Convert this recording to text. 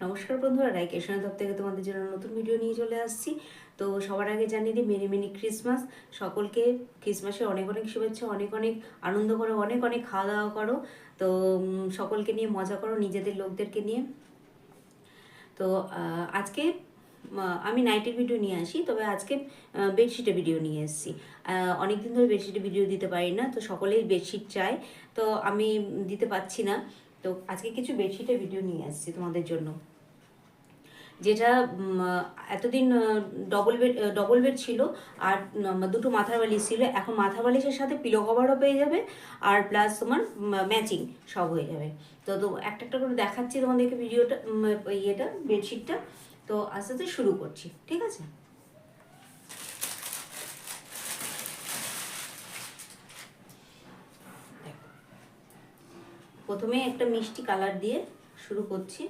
নমস্কার বন্ধুরা, রাইকেশন তরফ থেকে তোমাদের জন্য নতুন ভিডিও নিয়ে চলে আসছি। তো সবার আগে জানিয়ে দিই মেনি মেনি ক্রিসমাস। সকলকে ক্রিসমাসে অনেক অনেক শুভেচ্ছা, অনেক অনেক আনন্দ করো, অনেক অনেক খাওয়া দাওয়া করো। তো সকলকে নিয়ে মজা করো, নিজেদের লোকদেরকে নিয়ে। তো আজকে আমি নাইটের ভিডিও নিয়ে আসি, তবে আজকে বেডশিটের ভিডিও নিয়ে এসেছি। অনেকদিন ধরে বেডশিটের ভিডিও দিতে পারি না, তো সকলেই বেডশিট চায়, তো আমি দিতে পারছি না। তো আজকে কিছু বেডশিটের ভিডিও নিয়ে আসছি তোমাদের জন্য। যেটা এতদিন ডবল বেড ছিল, আর দুটো মাথার বালিশ ছিল। এখন মাথার বালিশের সাথে পিলো কভারও পেয়ে যাবে, আর প্লাস তোমার ম্যাচিং সব হয়ে যাবে। তো তো একটা একটা করে দেখাচ্ছি তোমাদেরকে ভিডিওটা, ইয়েটা বেডশিটটা। তো আস্তে আস্তে শুরু করছি, ঠিক আছে? প্রথমে একটা মিষ্টি কালার দিয়ে শুরু করছি।